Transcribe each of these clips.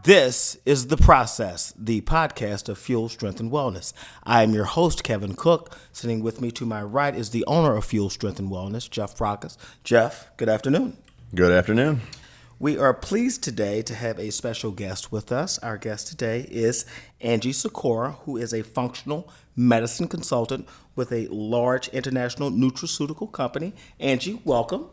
This is The Process, the podcast of Fuel, Strength, and Wellness. I am your host, Kevin Cook. Sitting with me to my right is the owner of Fuel, Strength, and Wellness, Jeff Process. Jeff, good afternoon. Good afternoon. We are pleased today to have a special guest with us. Our guest today is Angie Sykora, who is a functional medicine consultant with a large international nutraceutical company. Angie, welcome.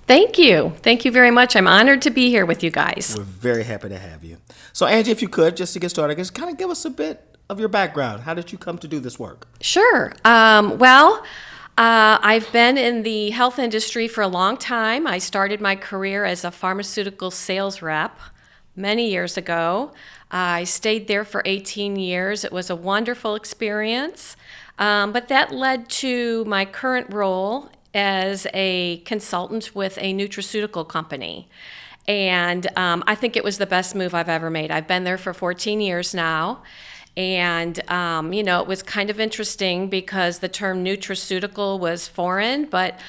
Thank you. Thank you very much. I'm honored to be here with you guys. We're very happy to have you. So Angie, if you could, just to get started, just kind of give us a bit of your background. How did you come to do this work? Sure. I've been in the health industry for a long time. I started my career as a pharmaceutical sales rep many years ago. I stayed there for 18 years. It was a wonderful experience, but that led to my current role as a consultant with a nutraceutical company. And I think it was the best move I've ever made. I've been there for 14 years now. And, it was kind of interesting because the term nutraceutical was foreign, but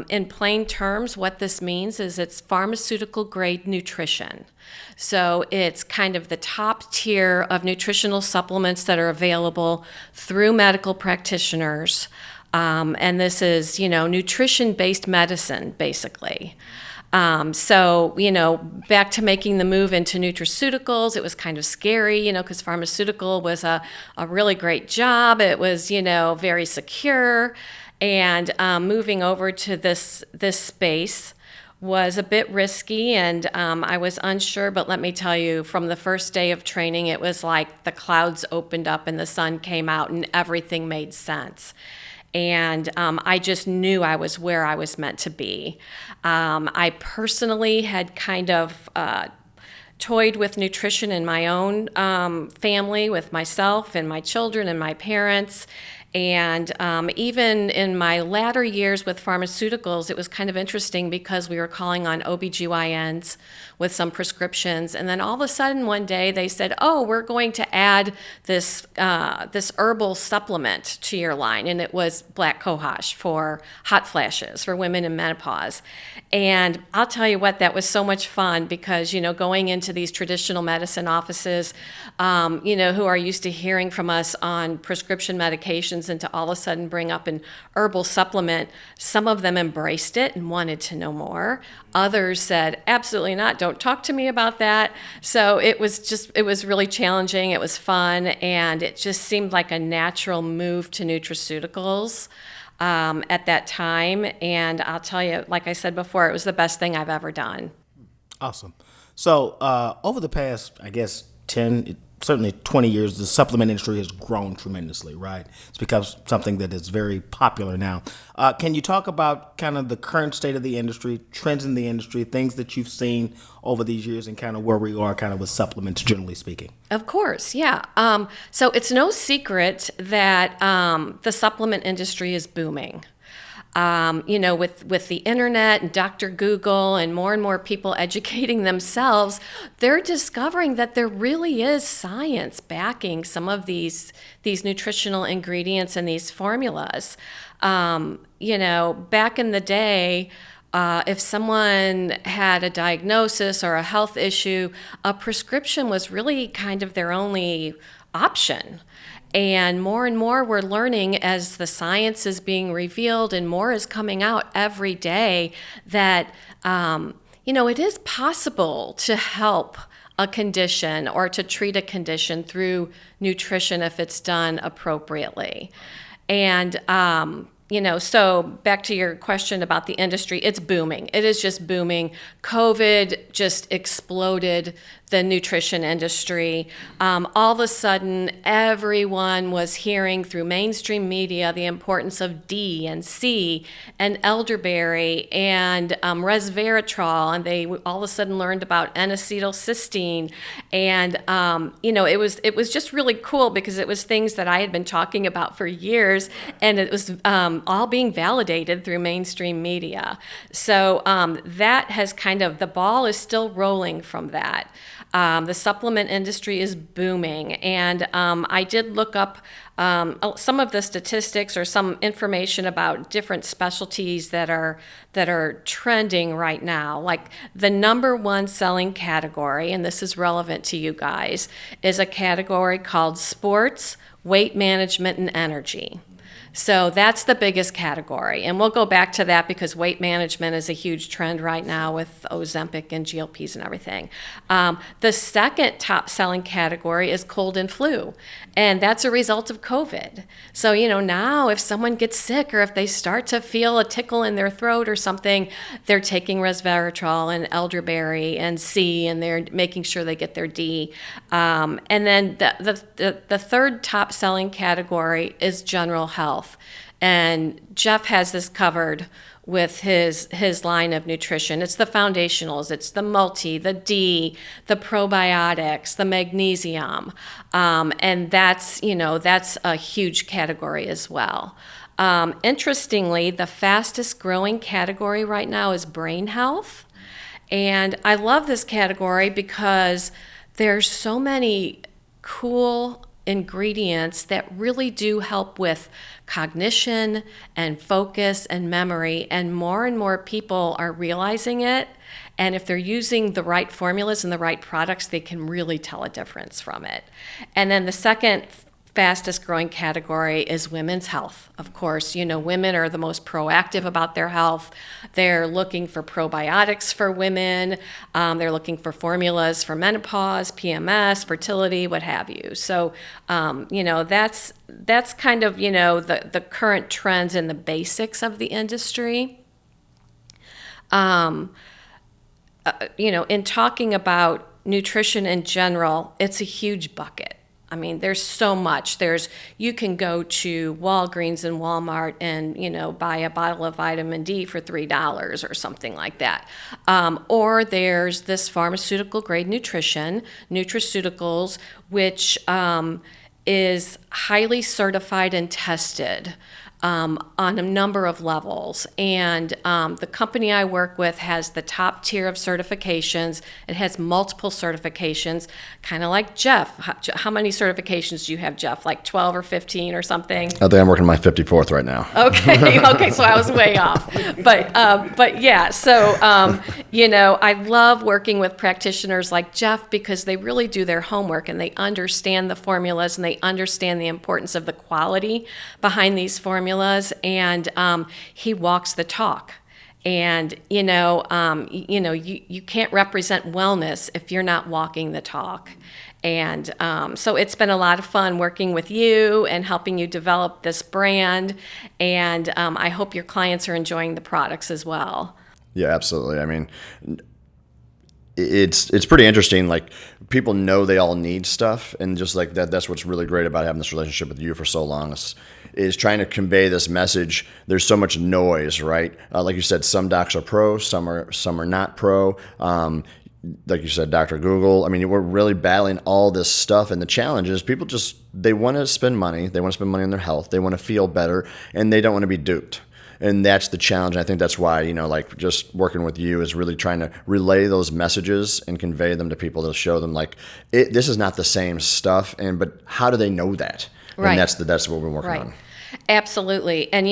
in plain terms, what this means is it's pharmaceutical grade nutrition. So it's kind of the top tier of nutritional supplements that are available through medical practitioners. And this is, nutrition-based medicine, basically. Back to making the move into nutraceuticals, it was kind of scary, because pharmaceutical was a really great job. It was, very secure. And moving over to this space was a bit risky, and I was unsure. But let me tell you, from the first day of training, it was like the clouds opened up and the sun came out and everything made sense. And I just knew I was where I was meant to be. I personally had kind of toyed with nutrition in my own family, with myself and my children and my parents. And even in my latter years with pharmaceuticals, it was kind of interesting because we were calling on OBGYNs with some prescriptions. And then all of a sudden one day they said, oh, we're going to add this herbal supplement to your line. And it was black cohosh for hot flashes for women in menopause. And I'll tell you what, that was so much fun because, going into these traditional medicine offices, who are used to hearing from us on prescription medications, and to all of a sudden bring up an herbal supplement, some of them embraced it and wanted to know more. Others said, absolutely not, don't talk to me about that. So it was really challenging, it was fun, and it just seemed like a natural move to nutraceuticals at that time. And I'll tell you, like I said before, it was the best thing I've ever done. Awesome. So over the past, 10, certainly 20 years, the supplement industry has grown tremendously, right? It's become something that is very popular now. Can you talk about kind of the current state of the industry, trends in the industry, things that you've seen over these years, and kind of where we are kind of with supplements, generally speaking? Of course, yeah. So it's no secret that the supplement industry is booming. With the internet and Dr. Google and more people educating themselves, they're discovering that there really is science backing some of these nutritional ingredients and these formulas. Back in the day, if someone had a diagnosis or a health issue, a prescription was really kind of their only option. And more we're learning as the science is being revealed and more is coming out every day that, it is possible to help a condition or to treat a condition through nutrition if it's done appropriately. And, so back to your question about the industry, it's booming. It is just booming. COVID just exploded the nutrition industry. All of a sudden, everyone was hearing through mainstream media the importance of D and C and elderberry and resveratrol, and they all of a sudden learned about N-acetylcysteine. And it was just really cool because it was things that I had been talking about for years, and it was all being validated through mainstream media. So that has kind of, the ball is still rolling from that. The supplement industry is booming, and I did look up some of the statistics or some information about different specialties that are trending right now. Like the number one selling category, and this is relevant to you guys, is a category called sports, weight management, and energy. So that's the biggest category. And we'll go back to that because weight management is a huge trend right now with Ozempic and GLPs and everything. The second top selling category is cold and flu. And that's a result of COVID. So, now if someone gets sick or if they start to feel a tickle in their throat or something, they're taking resveratrol and elderberry and C, and they're making sure they get their D. And then the third top selling category is general health. And Jeff has this covered with his line of nutrition. It's the foundationals, it's the multi, the D, the probiotics, the magnesium, and that's a huge category as well. Interestingly, the fastest growing category right now is brain health, and I love this category because there's so many cool ingredients that really do help with cognition and focus and memory, and more people are realizing it, and if they're using the right formulas and the right products, they can really tell a difference from it. And then the second fastest growing category is women's health. Of course, women are the most proactive about their health. They're looking for probiotics for women. They're looking for formulas for menopause, PMS, fertility, what have you. So, that's kind of, the current trends and the basics of the industry. In talking about nutrition in general, it's a huge bucket. I mean, there's so much. You can go to Walgreens and Walmart and, buy a bottle of vitamin D for $3 or something like that. Or there's this pharmaceutical grade nutrition, nutraceuticals, which is highly certified and tested on a number of levels. And the company I work with has the top tier of certifications. It has multiple certifications, kind of like Jeff. How many certifications do you have, Jeff? Like 12 or 15 or something? I think I'm working my 54th right now. Okay, so I was way off. But yeah, so, I love working with practitioners like Jeff because they really do their homework and they understand the formulas and they understand the importance of the quality behind these formulas. And he walks the talk. And, you can't represent wellness if you're not walking the talk. And so it's been a lot of fun working with you and helping you develop this brand. And I hope your clients are enjoying the products as well. Yeah, absolutely. I mean, it's pretty interesting. Like, people know they all need stuff, and just like that's what's really great about having this relationship with you for so long is trying to convey this message. There's so much noise, right? Like you said, some docs are pro, some are not pro. Like you said, Dr. Google. I mean, we're really battling all this stuff, and the challenge is people they want to spend money. They want to spend money on their health. They want to feel better, and they don't want to be duped. And that's the challenge. I think that's why, just working with you is really trying to relay those messages and convey them to people to show them this is not the same stuff. But how do they know that? Right. And that's what we're working on. Absolutely. And,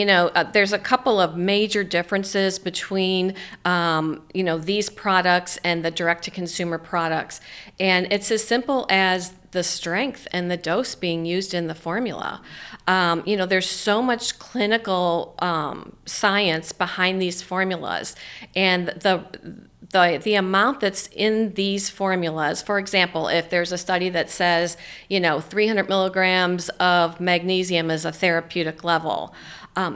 there's a couple of major differences between, these products and the direct-to-consumer products. And it's as simple as the strength and the dose being used in the formula. There's so much clinical science behind these formulas. And the amount that's in these formulas, for example, if there's a study that says, 300 milligrams of magnesium is a therapeutic level,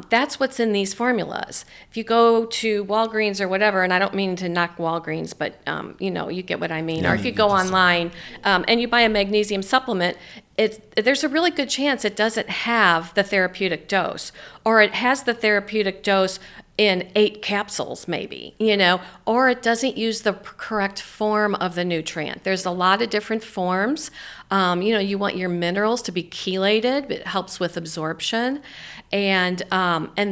that's what's in these formulas. If you go to Walgreens or whatever, and I don't mean to knock Walgreens, but you get what I mean. Yeah, or if you go online and you buy a magnesium supplement, there's a really good chance it doesn't have the therapeutic dose, or it has the therapeutic dose in 8 capsules maybe, or it doesn't use the correct form of the nutrient. There's a lot of different forms. You want your minerals to be chelated. It helps with absorption. And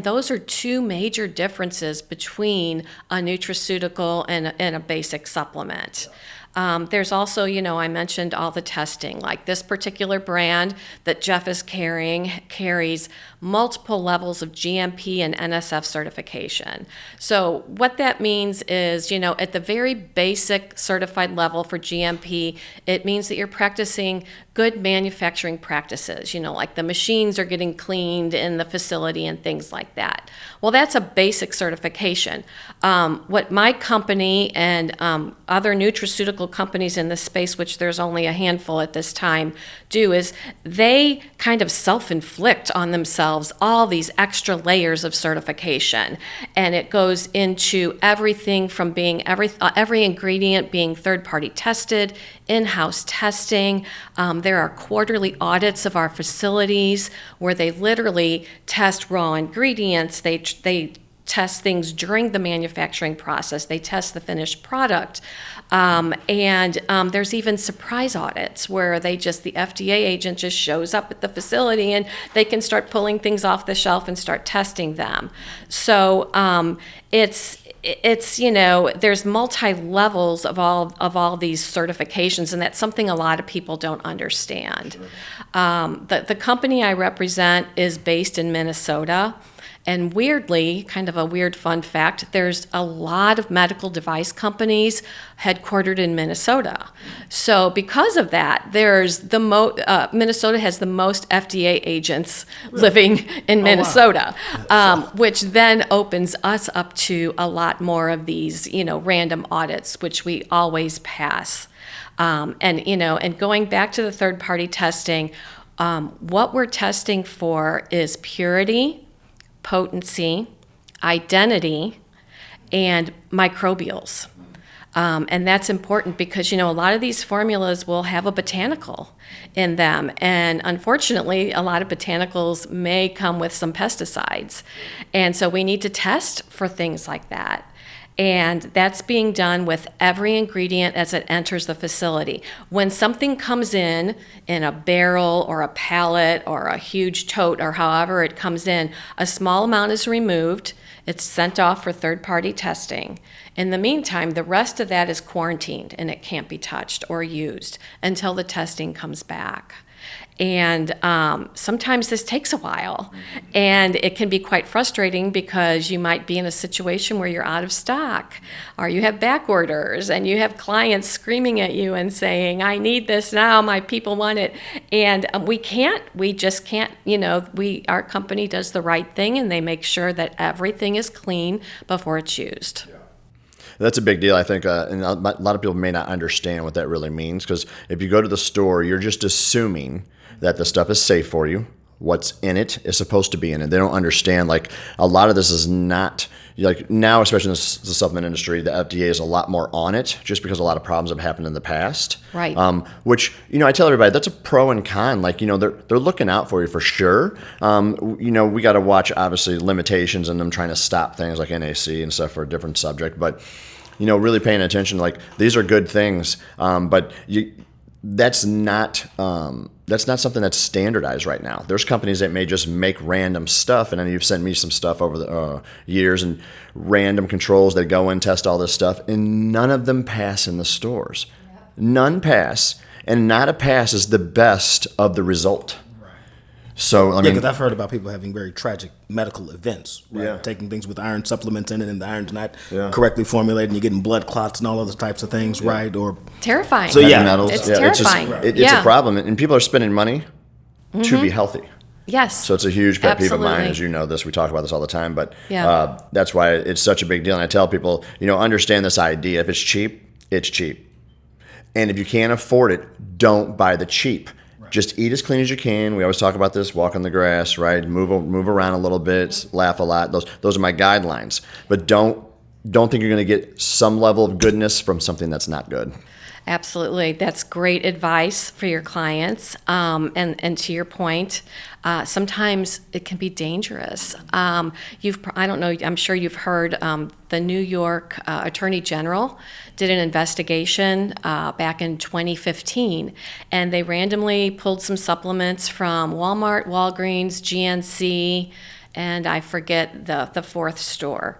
those are 2 major differences between a nutraceutical and a basic supplement. There's also, I mentioned all the testing. Like this particular brand that Jeff is carrying carries multiple levels of GMP and NSF certification. So what that means is, at the very basic certified level for GMP, it means that you're practicing good manufacturing practices, like the machines are getting cleaned in the facility and things like that. Well, that's a basic certification. What my company and other nutraceutical companies in this space, which there's only a handful at this time, do is they kind of self-inflict on themselves all these extra layers of certification. And it goes into everything from being every ingredient being third-party tested, in-house testing. There are quarterly audits of our facilities where they literally test raw ingredients. They test things during the manufacturing process. They test the finished product. And there's even surprise audits where the FDA agent just shows up at the facility and they can start pulling things off the shelf and start testing them. So it's there's multi-levels of all these certifications, and that's something a lot of people don't understand. The company I represent is based in Minnesota. And weirdly, kind of a weird fun fact, there's a lot of medical device companies headquartered in Minnesota. So because of that, Minnesota has the most FDA agents living in Minnesota, which then opens us up to a lot more of these, random audits, which we always pass. And going back to the third-party testing, what we're testing for is purity, potency, identity, and microbials. And that's important because, a lot of these formulas will have a botanical in them. And unfortunately, a lot of botanicals may come with some pesticides. And so we need to test for things like that. And that's being done with every ingredient as it enters the facility. When something comes in a barrel or a pallet or a huge tote or however it comes in, a small amount is removed. It's sent off for third-party testing. In the meantime, the rest of that is quarantined and it can't be touched or used until the testing comes back. And sometimes this takes a while, and it can be quite frustrating because you might be in a situation where you're out of stock, or you have back orders, and you have clients screaming at you and saying, I need this now, my people want it. And we just can't, our company does the right thing, and they make sure that everything is clean before it's used. That's a big deal, I think, and a lot of people may not understand what that really means, because if you go to the store, you're just assuming that the stuff is safe for you. What's in it is supposed to be in it. They don't understand, like, a lot of this is not, like, now, especially in the supplement industry, the FDA is a lot more on it just because a lot of problems have happened in the past. Right. Which, I tell everybody, that's a pro and con. Like, they're looking out for you for sure. We got to watch, obviously, limitations in them trying to stop things like NAC and stuff for a different subject. But, really paying attention, like, these are good things. But that's not something that's standardized right now. There's companies that may just make random stuff, and then you've sent me some stuff over the years, and random controls that go in, test all this stuff, and none of them pass in the stores. Yep. None pass, and not a pass is the best of the result. So, I mean, because I've heard about people having very tragic medical events, right? Yeah. Taking things with iron supplements in it, and the iron's not correctly formulated, and you're getting blood clots and all other types of things, right? Or terrifying. So heavy metals. It's terrifying. It's a problem, and people are spending money to be healthy. Yes. So it's a huge pet peeve of mine, Absolutely. as you know this. We talk about this all the time, but Yeah. that's why it's such a big deal. And I tell people, understand this idea. If it's cheap, it's cheap. And if you can't afford it, don't buy the cheap. Just eat as clean as you can. We always talk about this, walk on the grass, right? Move around a little bit, laugh a lot. Those are my guidelines. But don't think you're going to get some level of goodness from something that's not good. Absolutely. That's great advice for your clients. And to your point, sometimes it can be dangerous. I don't know, I'm sure you've heard the New York Attorney General did an investigation back in 2015, and they randomly pulled some supplements from Walmart, Walgreens, GNC, and I forget the fourth store,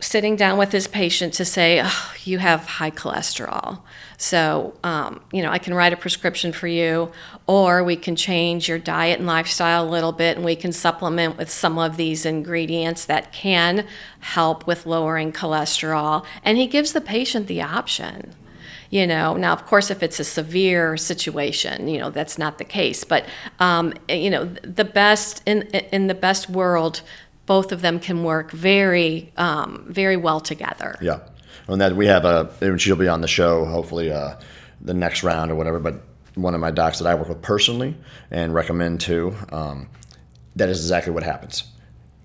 sitting down with his patient to say, oh, you have high cholesterol. So, I can write a prescription for you, or we can change your diet and lifestyle a little bit, and we can supplement with some of these ingredients that can help with lowering cholesterol. And he gives the patient the option. Now, of course, if it's a severe situation, that's not the case. But, the best in the best world, both of them can work very, very well together. Yeah. And that we have and she'll be on the show, hopefully the next round or whatever, but one of my docs that I work with personally and recommend to, that is exactly what happens.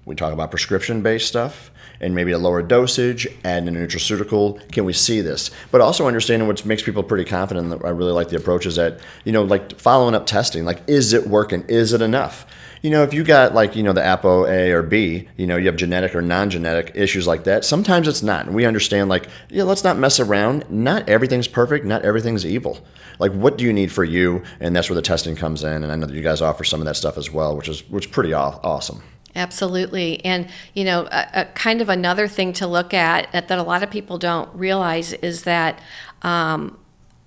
We talk about prescription-based stuff and maybe a lower dosage and a nutraceutical. Can we see this? But also understanding what makes people pretty confident, that I really like the approach, is that, like following up testing, like, is it working? Is it enough? If you got the APO A or B, you have genetic or non-genetic issues like that, sometimes it's not. And we understand, let's not mess around. Not everything's perfect. Not everything's evil. What do you need for you? And that's where the testing comes in. And I know that you guys offer some of that stuff as well, which is pretty awesome. Absolutely. And, a kind of another thing to look at that a lot of people don't realize is that a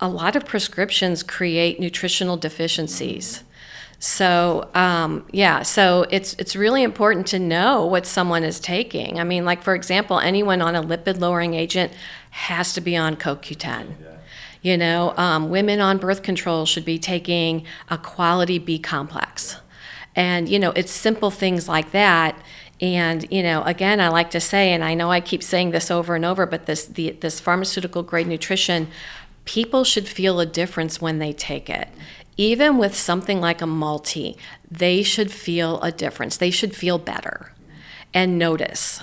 lot of prescriptions create nutritional deficiencies. So, so it's really important to know what someone is taking. I mean, for example, anyone on a lipid-lowering agent has to be on CoQ10. Women on birth control should be taking a quality B complex. And, it's simple things like that. And, again, I like to say, and I know I keep saying this over and over, but this pharmaceutical grade nutrition, people should feel a difference when they take it. Even with something like a multi, they should feel a difference. They should feel better and notice.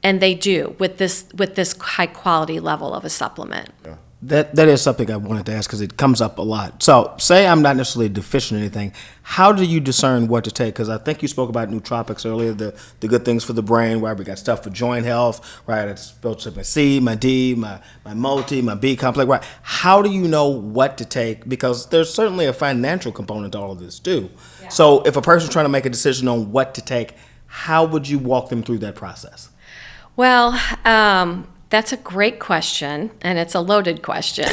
And they do with this high quality level of a supplement. Yeah. That is something I wanted to ask because it comes up a lot. So say I'm not necessarily deficient in anything. How do you discern what to take? Because I think you spoke about nootropics earlier, the good things for the brain, right? We got stuff for joint health, right? It's built up my C, my D, my multi, my B complex, right? How do you know what to take? Because there's certainly a financial component to all of this too. Yeah. So if a person's trying to make a decision on what to take, how would you walk them through that process? Well, that's a great question, and it's a loaded question.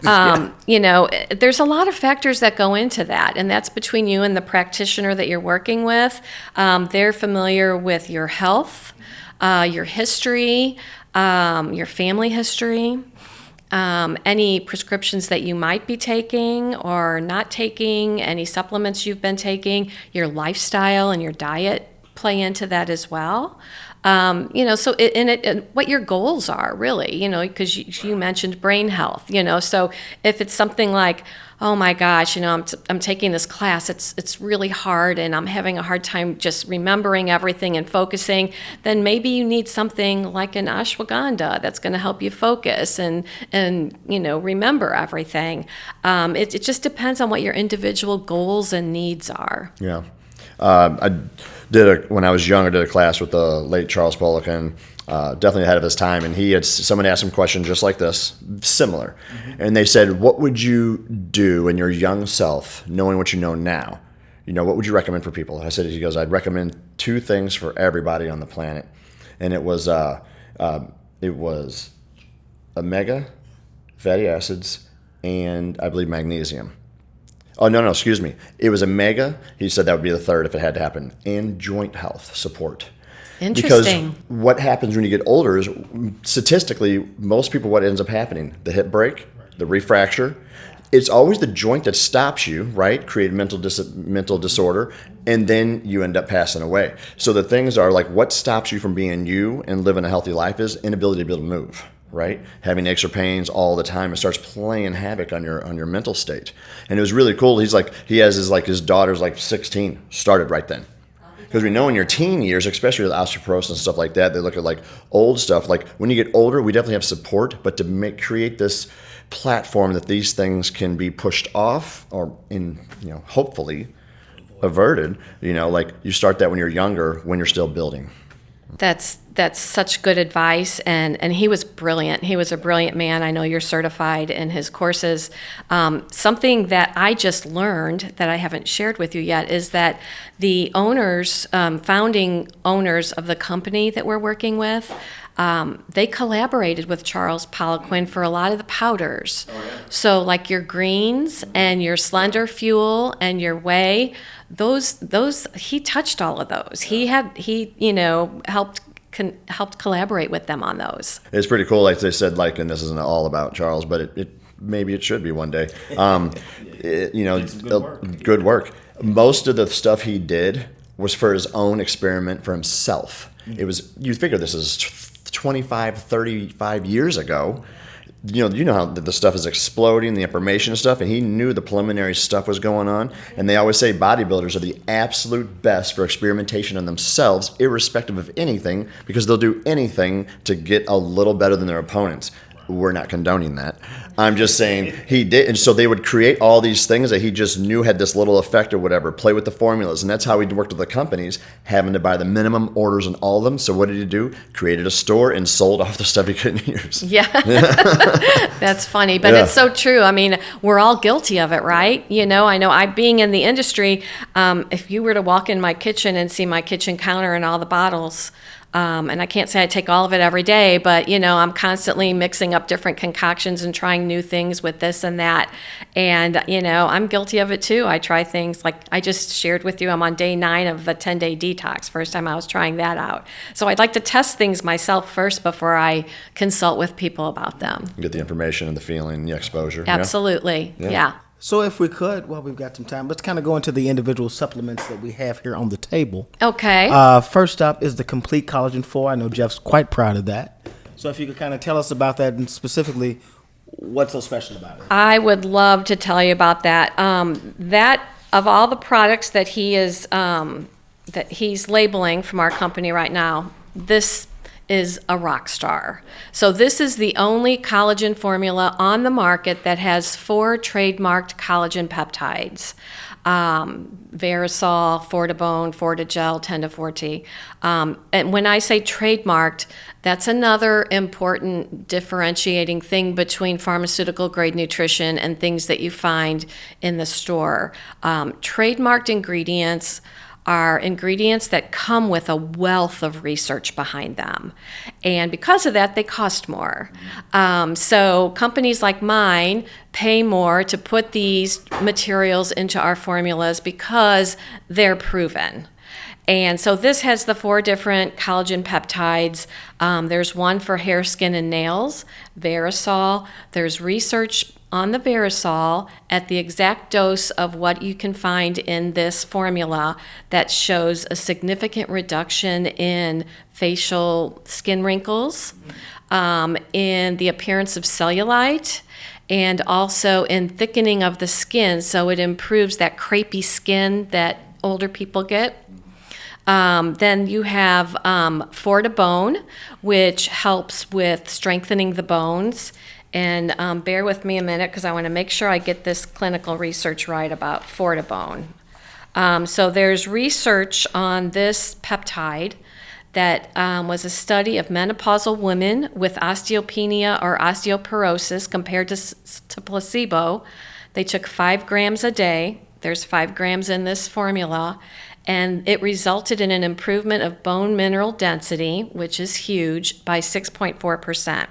There's a lot of factors that go into that, and that's between you and the practitioner that you're working with. They're familiar with your health, your history, your family history, any prescriptions that you might be taking or not taking, any supplements you've been taking, your lifestyle and your diet play into that as well. What your goals are really, because you mentioned brain health, so if it's something like, oh my gosh, I'm taking this class, it's really hard and I'm having a hard time just remembering everything and focusing, then maybe you need something like an ashwagandha that's going to help you focus and remember everything. It just depends on what your individual goals and needs are. Yeah. When I was young, I did a class with the late Charles Poliquin, definitely ahead of his time, and someone asked him a question just like this, similar, and they said, "What would you do in your young self, knowing what you know now? What would you recommend for people?" I said, he goes, "I'd recommend 2 things for everybody on the planet," and it was omega fatty acids and I believe magnesium. Oh, no, excuse me. It was omega. He said that would be the third if it had to happen. And joint health support. Interesting. Because what happens when you get older is, statistically, most people, what ends up happening? The hip break, the refracture. It's always the joint that stops you, right? Create mental disorder, and then you end up passing away. So the things are what stops you from being you and living a healthy life is inability to be able to move. Right? Having aches or pains all the time, it starts playing havoc on your mental state. And it was really cool. He has his daughter's 16, started right then. Because we know in your teen years, especially with osteoporosis and stuff like that, they look at old stuff. When you get older, we definitely have support, but to create this platform that these things can be pushed off or hopefully averted, you start that when you're younger, when you're still building. That's such good advice, and he was brilliant. He was a brilliant man. I know you're certified in his courses. Something that I just learned that I haven't shared with you yet is that the owners, founding owners of the company that we're working with, they collaborated with Charles Poliquin for a lot of the powders. So like your greens and your slender fuel and your whey, those he touched all of those. He helped collaborate with them on those. It's pretty cool, like they said, like, and this isn't all about Charles, but it maybe it should be one day. Good work. Most of the stuff he did was for his own experiment for himself. It was, you figure this is 25, 35 years ago. You know how the stuff is exploding, the information and stuff, and he knew the preliminary stuff was going on. And they always say bodybuilders are the absolute best for experimentation on themselves, irrespective of anything, because they'll do anything to get a little better than their opponents. We're not condoning that. I'm just saying he did. And so they would create all these things that he just knew had this little effect or whatever, play with the formulas. And that's how he worked with the companies, having to buy the minimum orders on all of them. So what did he do? Created a store and sold off the stuff he couldn't use. Yeah. That's funny, but it's so true. I mean, we're all guilty of it, right? I know being in the industry, if you were to walk in my kitchen and see my kitchen counter and all the bottles, and I can't say I take all of it every day, but, I'm constantly mixing up different concoctions and trying new things with this and that. And, I'm guilty of it too. I try things like I just shared with you. I'm on day 9 of a 10-day detox. First time I was trying that out. So I'd like to test things myself first before I consult with people about them. Get the information and the feeling, the exposure. Absolutely. Yeah. So if we could, well, we've got some time, let's kind of go into the individual supplements that we have here on the table. Okay. First up is the Complete Collagen 4. I know Jeff's quite proud of that. So if you could kind of tell us about that and specifically what's so special about it. I would love to tell you about that. That of all the products that he is that he's labeling from our company right now, this is a rock star. So this is the only collagen formula on the market that has 4 trademarked collagen peptides. Verisol, Fortibone, Fortigel, Tendaforte. And when I say trademarked, that's another important differentiating thing between pharmaceutical grade nutrition and things that you find in the store. Trademarked ingredients are ingredients that come with a wealth of research behind them. And because of that, they cost more. So companies like mine pay more to put these materials into our formulas because they're proven. And so this has the 4 different collagen peptides. There's one for hair, skin, and nails, Verisol. There's research on the Verisol at the exact dose of what you can find in this formula that shows a significant reduction in facial skin wrinkles, in the appearance of cellulite, and also in thickening of the skin, so it improves that crepey skin that older people get. Then you have Fortibone, which helps with strengthening the bones. And bear with me a minute because I want to make sure I get this clinical research right about Fortibone. So there's research on this peptide that was a study of menopausal women with osteopenia or osteoporosis compared to placebo. They took 5 grams a day. There's 5 grams in this formula. And it resulted in an improvement of bone mineral density, which is huge, by 6.4%.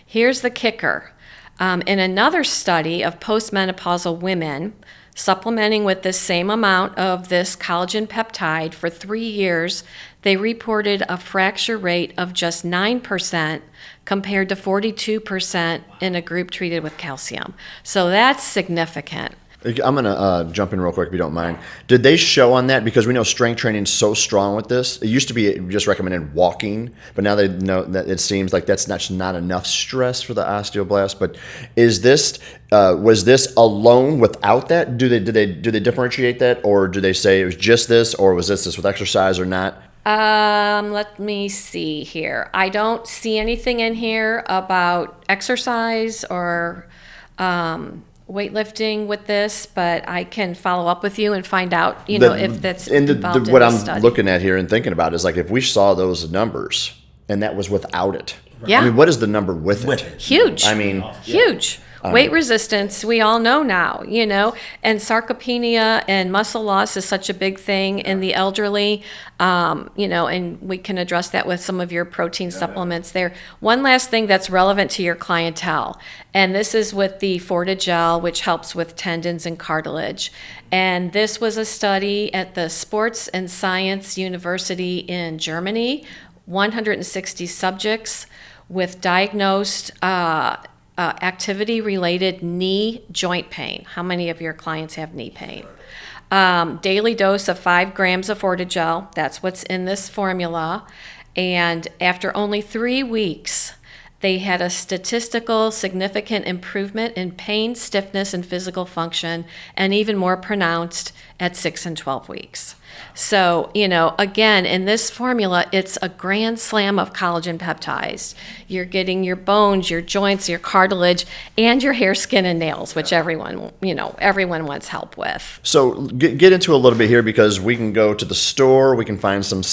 Here's the kicker. In another study of postmenopausal women, supplementing with the same amount of this collagen peptide for 3 years, they reported a fracture rate of just 9% compared to 42% in a group treated with calcium. So that's significant. I'm going to jump in real quick if you don't mind. Did they show on that? Because we know strength training is so strong with this. It used to be just recommended walking, but now they know that it seems like that's not enough stress for the osteoblast. But is this was this alone without that? Do they differentiate that, or do they say it was just this, or was this with exercise or not? Let me see here. I don't see anything in here about exercise or weightlifting with this, but I can follow up with you and find out, if that's involved in what the I'm study. looking at here and thinking about is like if we saw those numbers and that was without it. Yeah. I mean, what is the number with it? Huge. I mean, huge. Weight resistance, we all know now, and sarcopenia and muscle loss is such a big thing in the elderly, and we can address that with some of your protein supplements there. One last thing that's relevant to your clientele, and this is with the Fortigel, which helps with tendons and cartilage. And this was a study at the Sports and Science University in Germany, 160 subjects with diagnosed activity-related knee joint pain. How many of your clients have knee pain? Daily dose of 5 grams of Fortigel. That's what's in this formula. And after only 3 weeks, they had a statistical significant improvement in pain, stiffness, and physical function, and even more pronounced at 6 and 12 weeks. So, again, in this formula, it's a grand slam of collagen peptides. You're getting your bones, your joints, your cartilage, and your hair, skin, and nails, which everyone wants help with. So get into a little bit here, because we can go to the store, we can find some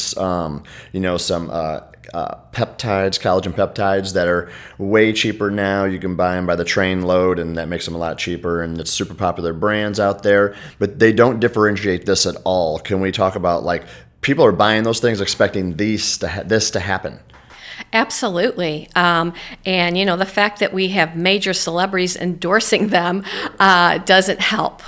peptides, collagen peptides that are way cheaper now. You can buy them by the train load, and that makes them a lot cheaper, and it's super popular brands out there, but they don't differentiate this at all. Can we talk about, like, people are buying those things expecting this to happen? Absolutely. And, the fact that we have major celebrities endorsing them doesn't help.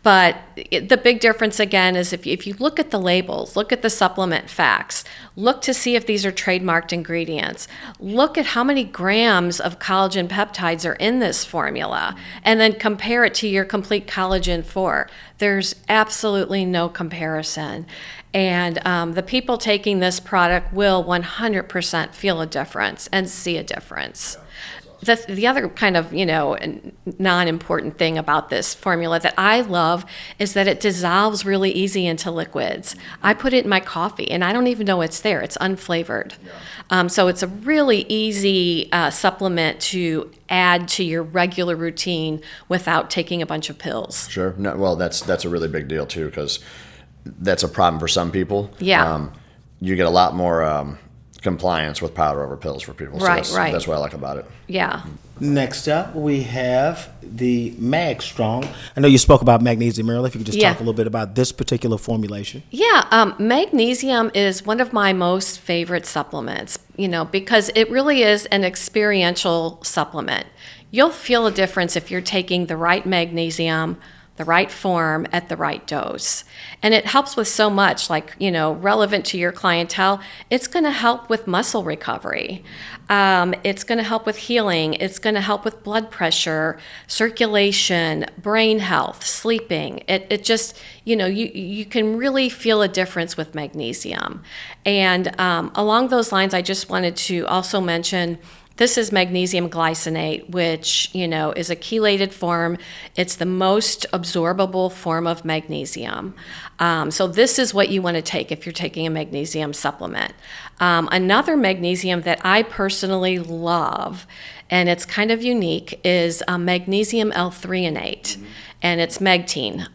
But the big difference, again, is if you look at the labels, look at the supplement facts, look to see if these are trademarked ingredients, look at how many grams of collagen peptides are in this formula, and then compare it to your complete collagen 4. There's absolutely no comparison. And the people taking this product will 100% feel a difference and see a difference. The other kind of, non-important thing about this formula that I love is that it dissolves really easy into liquids. I put it in my coffee, and I don't even know it's there. It's unflavored. So it's a really easy supplement to add to your regular routine without taking a bunch of pills. Sure. No, well, that's a really big deal, too, because that's a problem for some people. Yeah. You get a lot more compliance with powder over pills for people. So Right. That's what I like about it. Yeah. Next up, we have the Mag Strong. I know you spoke about magnesium earlier. If you could just talk a little bit about this particular formulation. Yeah, magnesium is one of my most favorite supplements, because it really is an experiential supplement. You'll feel a difference if you're taking the right magnesium, the right form at the right dose. And it helps with so much, like, relevant to your clientele. It's going to help with muscle recovery. It's going to help with healing. It's going to help with blood pressure, circulation, brain health, sleeping. It just, you can really feel a difference with magnesium. And along those lines, I just wanted to also mention this is magnesium glycinate, which, is a chelated form. It's the most absorbable form of magnesium. So this is what you want to take if you're taking a magnesium supplement. Another magnesium that I personally love, and it's kind of unique, is magnesium L-threonate. And it's Megtine.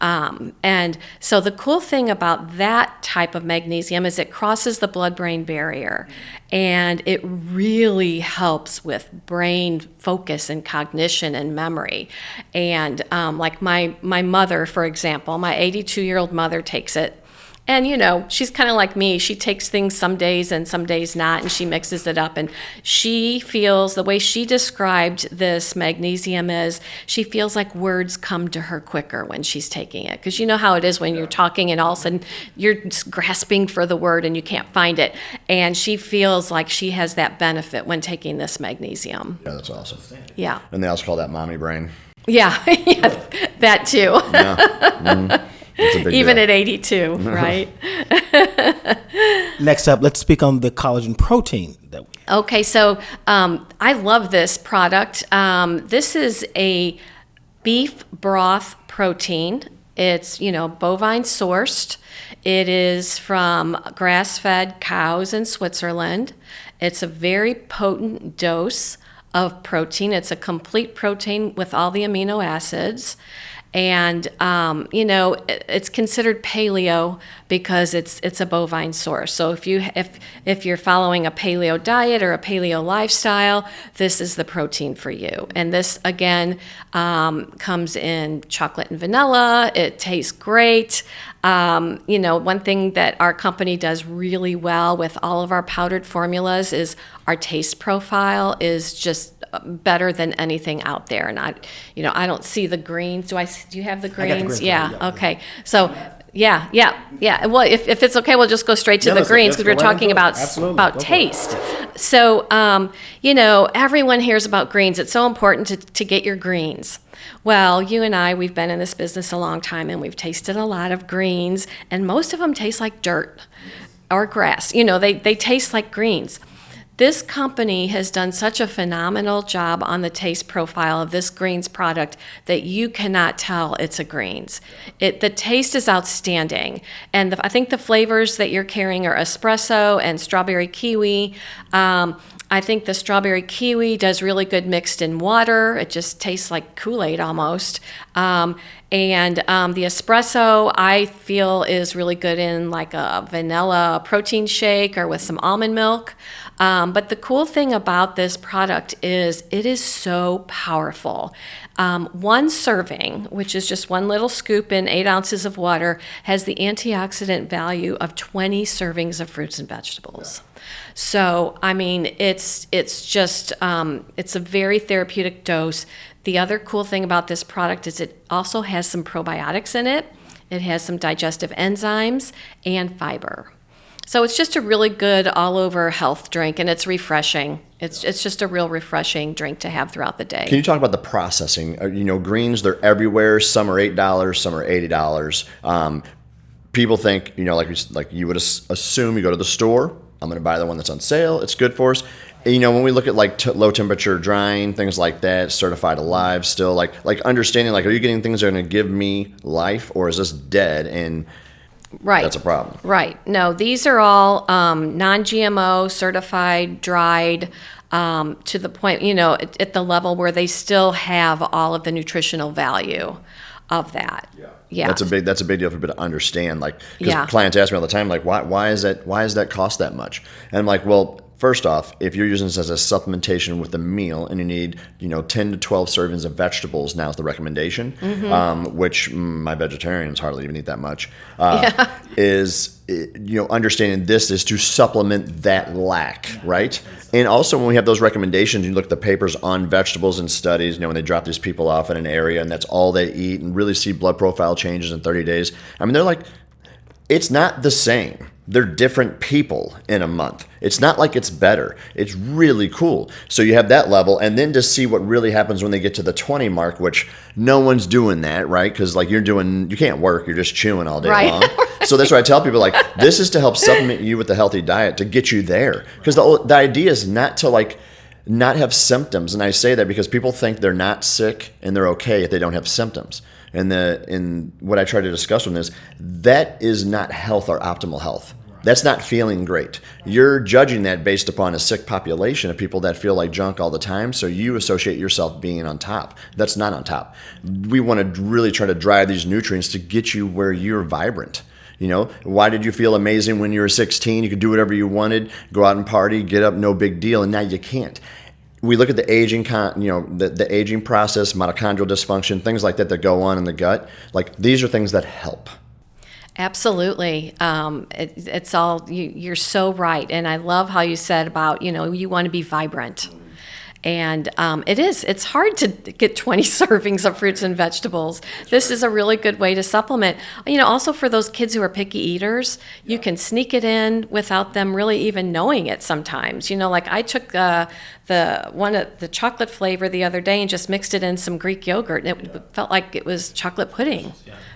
And so the cool thing about that type of magnesium is it crosses the blood-brain barrier, and it really helps with brain focus and cognition and memory. And like my mother, for example, my 82-year-old mother takes it. And, she's kind of like me. She takes things some days and some days not, and she mixes it up. And she feels, the way she described this magnesium is, she feels like words come to her quicker when she's taking it. Because you know how it is when you're talking and all of a sudden you're just grasping for the word and you can't find it. And she feels like she has that benefit when taking this magnesium. Yeah, that's awesome. Yeah. And they also call that mommy brain. Yeah, that too. Yeah. Even at 82, right? Next up, let's speak on the collagen protein. Okay, so I love this product. This is a beef broth protein. It's, bovine sourced. It is from grass-fed cows in Switzerland. It's a very potent dose of protein. It's a complete protein with all the amino acids. And it's considered paleo because it's a bovine source. So if you're following a paleo diet or a paleo lifestyle, this is the protein for you. And this again comes in chocolate and vanilla. It tastes great. One thing that our company does really well with all of our powdered formulas is our taste profile is just better than anything out there. And I don't see the greens. Do you have the greens? I got the greens. Yeah. Okay. So yeah. Well, if it's okay, we'll just go straight to the greens because we're talking about taste. So, everyone hears about greens. It's so important to get your greens. Well, you and I, we've been in this business a long time, and we've tasted a lot of greens, and most of them taste like dirt or grass. They taste like greens. This company has done such a phenomenal job on the taste profile of this greens product that you cannot tell it's a greens. The taste is outstanding. And I think the flavors that you're carrying are espresso and strawberry kiwi. I think the strawberry kiwi does really good mixed in water. It just tastes like Kool-Aid almost. And the espresso, I feel, is really good in like a vanilla protein shake or with some almond milk. But the cool thing about this product is it is so powerful. One serving, which is just one little scoop in 8 ounces of water, has the antioxidant value of 20 servings of fruits and vegetables. So, it's just, it's a very therapeutic dose. The other cool thing about this product is it also has some probiotics in it. It has some digestive enzymes and fiber. So it's just a really good all-over health drink, and it's refreshing. It's just a real refreshing drink to have throughout the day. Can you talk about the processing? Greens, they're everywhere. Some are $8, some are $80. People think, like you would assume you go to the store, I'm going to buy the one that's on sale. It's good for us. When we look at like low temperature drying, things like that, certified alive still, like understanding, like, are you getting things that are going to give me life, or is this dead? And right, that's a problem. Right. No, these are all non-GMO, certified, dried, to the point, at the level where they still have all of the nutritional value of that. Yeah. That's a big deal for people to understand. Like, because clients ask me all the time, like, why is that cost that much? And I'm like, well, first off, if you're using this as a supplementation with a meal and you need, 10 to 12 servings of vegetables, now is the recommendation, which my vegetarians hardly even eat that much, is, understanding this is to supplement that lack, right? And also when we have those recommendations, you look at the papers on vegetables and studies, when they drop these people off in an area and that's all they eat and really see blood profile changes in 30 days. They're like, it's not the same. They're different people in a month. It's not like it's better. It's really cool. So you have that level, and then to see what really happens when they get to the 20 mark, which no one's doing that, right? Because like you can't work. You're just chewing all day long. So that's why I tell people, like, this is to help supplement you with a healthy diet to get you there. Because the idea is not to not have symptoms. And I say that because people think they're not sick and they're okay if they don't have symptoms. And what I try to discuss with them is that is not health or optimal health. That's not feeling great. You're judging that based upon a sick population of people that feel like junk all the time, so you associate yourself being on top. That's not on top. We want to really try to drive these nutrients to get you where you're vibrant. Why did you feel amazing when you were 16? You could do whatever you wanted, go out and party, get up, no big deal, and now you can't. We look at the aging, the aging process, mitochondrial dysfunction, things like that go on in the gut. Like, these are things that help. Absolutely. It's all, you're so right. And I love how you said about, you want to be vibrant. And it's hard to get 20 servings of fruits and vegetables. This is a really good way to supplement. Also for those kids who are picky eaters, you can sneak it in without them really even knowing it sometimes. Like I took the chocolate flavor the other day and just mixed it in some Greek yogurt, and it felt like it was chocolate pudding.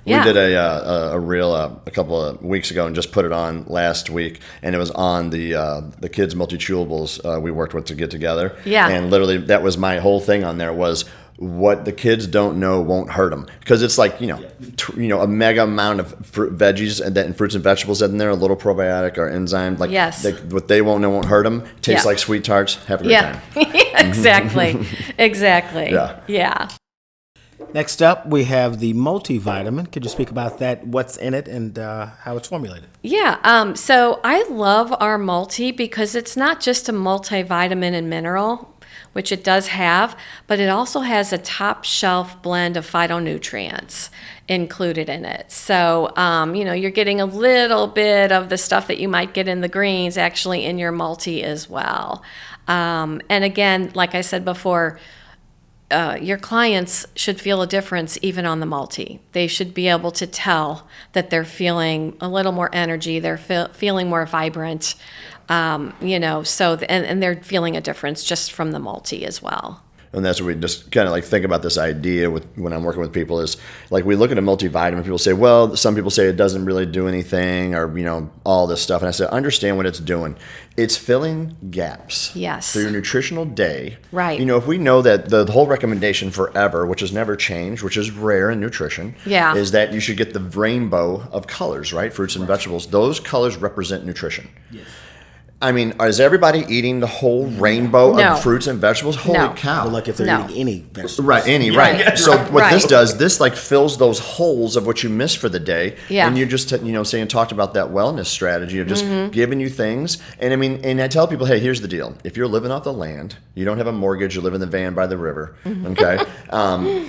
Yeah. We did a reel a couple of weeks ago and just put it on last week, and it was on the kids' multi-chewables we worked with to get together. Yeah. And literally that was my whole thing on there was what the kids don't know won't hurt them, because it's like a mega amount of veggies and fruits and vegetables in there, a little probiotic or enzyme, like what they won't know won't hurt them. Tastes like sweet tarts. Have a great time. Exactly. Exactly. Yeah. Next up, we have the multivitamin. Could you speak about that, what's in it, and how it's formulated? Yeah, so I love our multi because it's not just a multivitamin and mineral, which it does have, but it also has a top shelf blend of phytonutrients included in it. So, you're getting a little bit of the stuff that you might get in the greens actually in your multi as well. And again, like I said before, your clients should feel a difference even on the multi. They should be able to tell that they're feeling a little more energy, they're feeling more vibrant, and they're feeling a difference just from the multi as well. And that's what we just kind of like think about this idea with when I'm working with people is like we look at a multivitamin, people say, well, some people say it doesn't really do anything or, all this stuff. And I say, understand what it's doing. It's filling gaps. Yes. For your nutritional day. Right. If we know that the whole recommendation forever, which has never changed, which is rare in nutrition, yeah, is that you should get the rainbow of colors, right? Fruits and vegetables. Those colors represent nutrition. Yes. I mean, is everybody eating the whole rainbow of fruits and vegetables? Holy cow. Like if they're eating any vegetables. Right, right. So what this does, this like fills those holes of what you missed for the day. Yeah. And you just, saying, talked about that wellness strategy of just giving you things. And I mean, and I tell people, hey, here's the deal. If you're living off the land, you don't have a mortgage, you live in the van by the river, okay?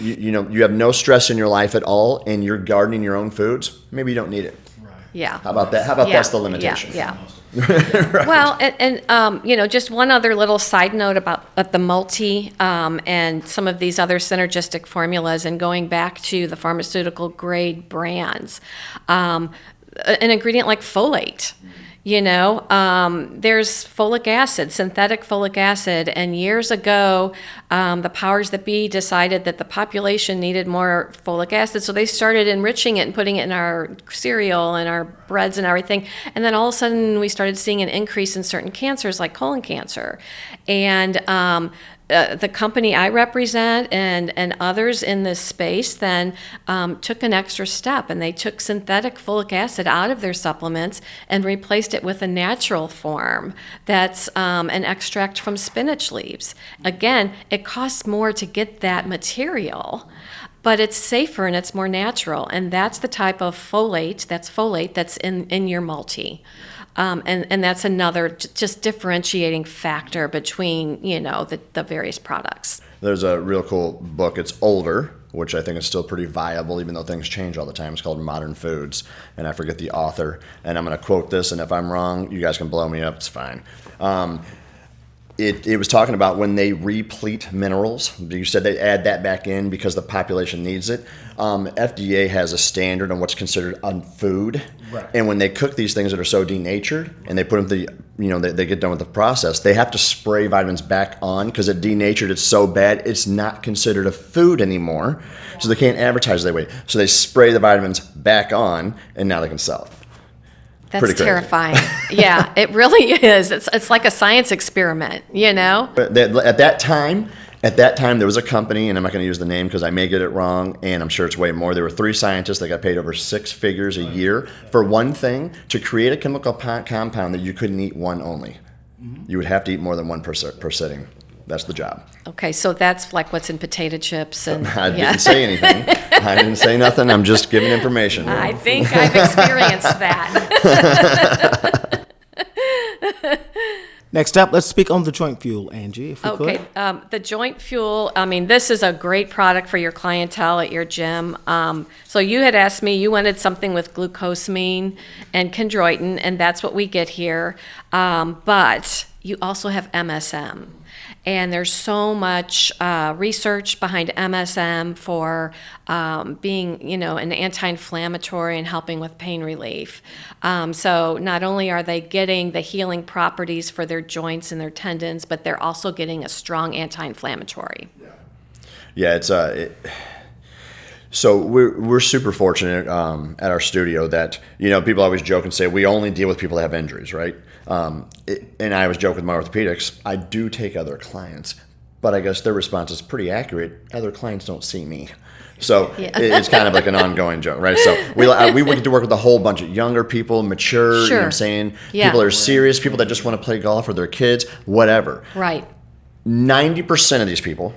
You have no stress in your life at all, and you're gardening your own foods, maybe you don't need it. Right. Yeah. How about that? How about that's the limitation? Yeah. Right. Well, and just one other little side note about the multi and some of these other synergistic formulas, and going back to the pharmaceutical grade brands, an ingredient like folate. There's folic acid, synthetic folic acid, and years ago, the powers that be decided that the population needed more folic acid, so they started enriching it and putting it in our cereal and our breads and everything, and then all of a sudden we started seeing an increase in certain cancers like colon cancer, and the company I represent and others in this space then took an extra step, and they took synthetic folic acid out of their supplements and replaced it with a natural form that's an extract from spinach leaves. Again, it costs more to get that material, but it's safer and it's more natural, and that's the type of folate that's in your multi. And that's another just differentiating factor between, the various products. There's a real cool book. It's older, which I think is still pretty viable, even though things change all the time. It's called Modern Foods, and I forget the author. And I'm going to quote this, and if I'm wrong, you guys can blow me up. It's fine. It was talking about when they replete minerals. You said they add that back in because the population needs it. FDA has a standard on what's considered food. Right. And when they cook these things that are so denatured and they put them they get done with the process, they have to spray vitamins back on because it denatured it's so bad it's not considered a food anymore. So they can't advertise that way. So they spray the vitamins back on, and now they can sell it. That's terrifying. Yeah, it really is. It's like a science experiment, But at that time, there was a company, and I'm not going to use the name because I may get it wrong, and I'm sure it's way more. There were 3 scientists that got paid over 6 figures a year for one thing, to create a chemical compound that you couldn't eat one only. You would have to eat more than one per sitting. That's the job. Okay, so that's like what's in potato chips. And I didn't say anything. I didn't say nothing. I'm just giving information. I think I've experienced that. Next up, let's speak on the joint fuel, Angie, if we could. Okay, the joint fuel, this is a great product for your clientele at your gym. So you had asked me, you wanted something with glucosamine and chondroitin, and that's what we get here. But you also have MSM. And there's so much research behind MSM for being, an anti-inflammatory and helping with pain relief. So not only are they getting the healing properties for their joints and their tendons, but they're also getting a strong anti-inflammatory. Yeah, it's so we're super fortunate at our studio that people always joke and say we only deal with people that have injuries, right? And I always joke with my orthopedics, I do take other clients, but I guess their response is pretty accurate. Other clients don't see me. So it's kind of like an ongoing joke, right? So we get to work with a whole bunch of younger people, mature, Sure. You know what I'm saying? Yeah. People that are serious, people that just want to play golf with their kids, whatever. Right. 90% of these people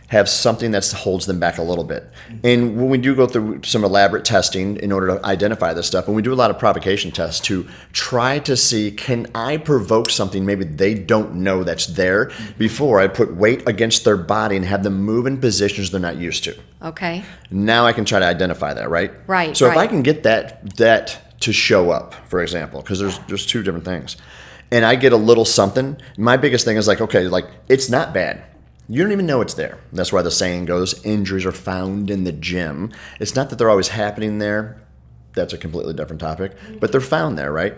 have something that holds them back a little bit. And when we do go through some elaborate testing in order to identify this stuff, and we do a lot of provocation tests to try to see, can I provoke something maybe they don't know that's there before I put weight against their body and have them move in positions they're not used to. Okay. Now I can try to identify that, right? Right. So if I can get that to show up, for example, because there's two different things, and I get a little something, my biggest thing is like, okay, like it's not bad. You don't even know it's there. That's why the saying goes, injuries are found in the gym. It's not that they're always happening there. That's a completely different topic, but they're found there, right?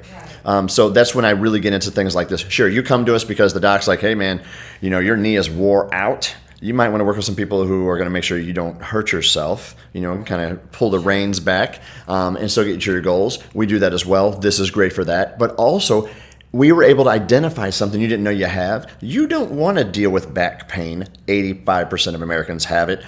So that's when I really get into things like this. Sure, you come to us because the doc's like, hey man, your knee is wore out. You might want to work with some people who are going to make sure you don't hurt yourself, kind of pull the reins back and still get to your goals. We do that as well. This is great for that. But also, we were able to identify something you didn't know you have. You don't want to deal with back pain. 85% of Americans have it.